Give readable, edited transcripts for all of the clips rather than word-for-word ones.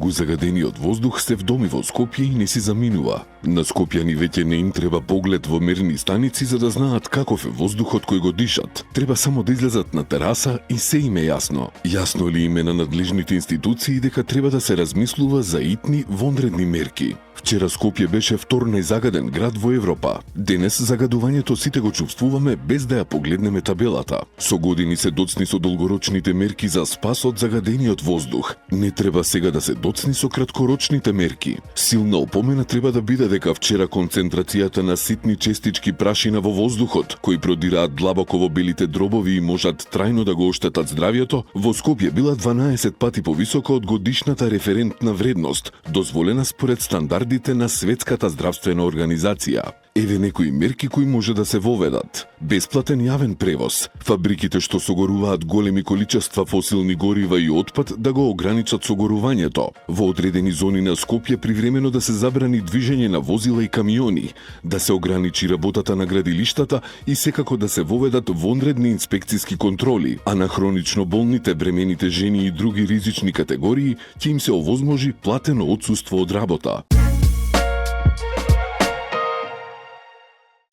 Многу загадениот воздух се вдоми во Скопје и не си заминува. На скопјани веќе не им треба поглед во мерни станици за да знаат каков е воздухот кој го дишат. Треба само да излезат на тераса и се им е јасно. Јасно ли им е на надлежните институции дека треба да се размислува за итни вонредни мерки. Вчера Скопје беше втор најзагаден град во Европа. Денес загадувањето сите го чувствуваме без да ја погледнеме табелата. Со години се доцни со долгорочните мерки за спас од загадениот воздух. Не треба сега да се доцни со краткорочните мерки. Силна опомена треба да биде дека вчера концентрацијата на ситни честички прашина во воздухот, кои продираат длабоко во белите дробови и можат трајно да го оштетат здравјето, во Скопје била 12 пати повисока од годишната референтна вредност, дозволена според стандардите на Светската здравствена организација. Еве некои мерки кои може да се воведат. Бесплатен јавен превоз. Фабриките што согоруваат големи количества фосилни горива и отпад да го ограничат согорувањето. Во одредени зони на Скопје привремено да се забрани движење на возила и камиони, да се ограничи работата на градилиштата и секако да се воведат вонредни инспекциски контроли, а на хронично болните, бремените жени и други ризични категории ќе им се овозможи платено отсуство од работа.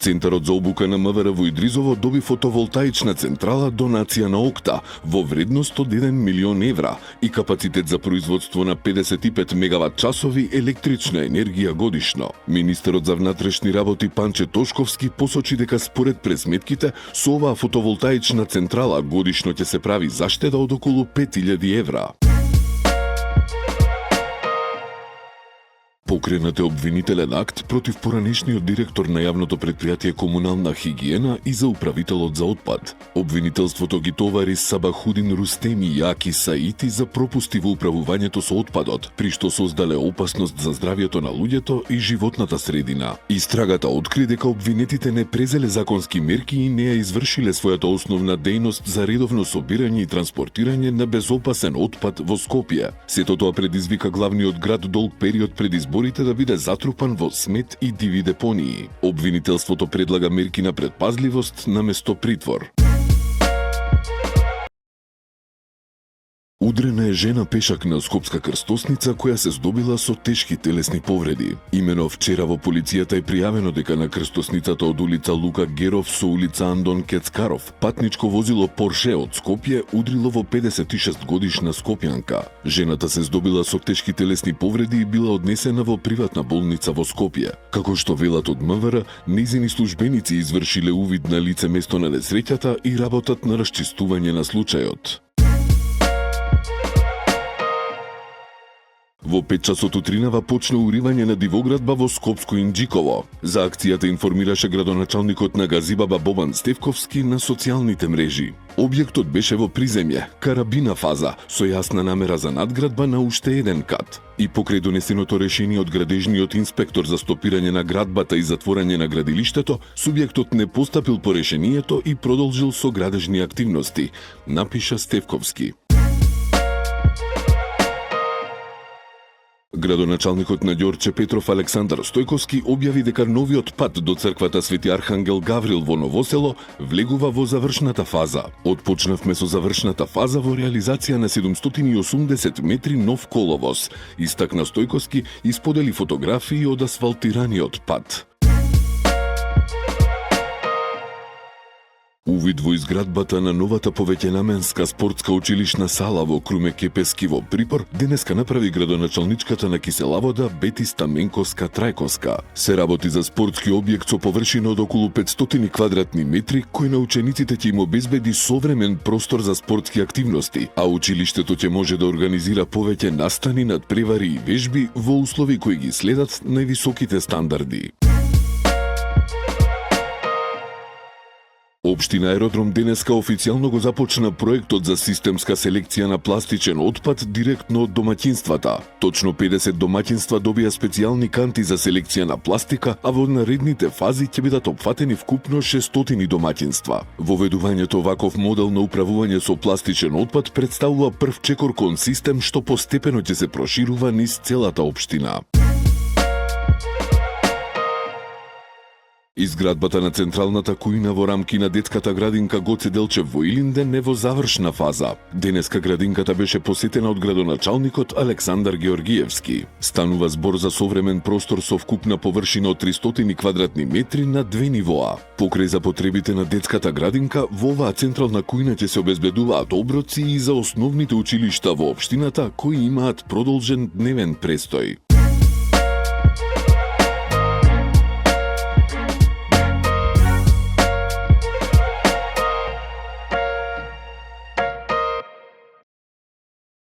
Центарот за обука на МВР во Идризово доби фотоволтаична централа донација на ОКТА во вредност од 1 милион евра и капацитет за производство на 55 мегават часови електрична енергија годишно. Министерот за внатрешни работи Панче Тошковски посочи дека според пресметките со оваа фотоволтаична централа годишно ќе се прави заштеда од околу 5000 евра. Покренат е обвинителен акт против поранешниот директор на јавното претпријатие Комунална хигиена и за управителот за отпад. Обвинителството ги товари Сабахудин Рустеми и Аки Саити за пропусти во управувањето со отпадот, при што создале опасност за здравјето на луѓето и животната средина. Истрагата откри дека обвинетите не презеле законски мерки и не ја извршиле својата основна дејност за редовно собирање и транспортирање на безопасен отпад во Скопје. Сето тоа предизвика главниот град долг период пред изборите да биде затрупан во смет и диви депонии. Обвинителството предлага мерки на предпазливост наместо притвор. Удрена е жена пешак на Скопска крстосница која се здобила со тешки телесни повреди. Имено вчера во полицијата е пријавено дека на крстосницата од улица Лука Геров со улица Андон Кецкаров патничко возило Порше од Скопје удрило во 56 годишна скопјанка. Жената се здобила со тешки телесни повреди и била однесена во приватна болница во Скопје. Како што велат од МВР, нејзини службеници извршиле увид на лице место на несреќата и работат на расчистување на случајот. Во 5 часот утринава почна уривање на дивоградба во Скопско Инџиково. За акцијата информираше градоначалникот на Газибаба Бобан Стевковски на социјалните мрежи. Објектот беше во приземје, карабина фаза, со јасна намера за надградба на уште еден кат. И покрај донесеното решение од градежниот инспектор за стопирање на градбата и затворање на градилиштето, субјектот не постапил по решението и продолжил со градежни активности, напиша Стевковски. Градоначалникот на Ѓорче Петров Александар Стојковски објави дека новиот пат до црквата Свети Архангел Гаврил во Новосело влегува во завршната фаза. Отпочнавме со завршната фаза во реализација на 780 метри нов коловоз, истакна Стојковски и сподели фотографии од асфалтираниот пат. Увид во изградбата на новата повеќенаменска спортска училишна сала во Круме Кепески во Припор денеска направи градоначалничката на Киселавода Бети Стаменковска Трајковска. Се работи за спортски објект со површина од околу 500 квадратни метри, кој на учениците ќе им обезбеди современ простор за спортски активности, а училиштето ќе може да организира повеќе настани, надпревари и вежби во услови кои ги следат највисоките стандарди. Општина Аеродром денеска официјално го започна проектот за системска селекција на пластичен отпад директно од домаќинствата. Точно 50 домаќинства добија специјални канти за селекција на пластика, а во наредните фази ќе бидат опфатени вкупно 600 домаќинства. Воведувањето ваков модел на управување со пластичен отпад представува прв чекор кон систем што постепено ќе се проширува низ целата општина. Изградбата на централната кујна во рамки на детската градинка Гоце Делчев во Илинден е во завршна фаза. Денеска градинката беше посетена од градоначалникот Александар Георгиевски. Станува збор за современ простор со вкупна површина од 300 квадратни метри на 2 нивоа. Покрај за потребите на детската градинка, во оваа централна кујна ќе се обезбедуваат оброци и за основните училишта во општината кои имаат продолжен дневен престој.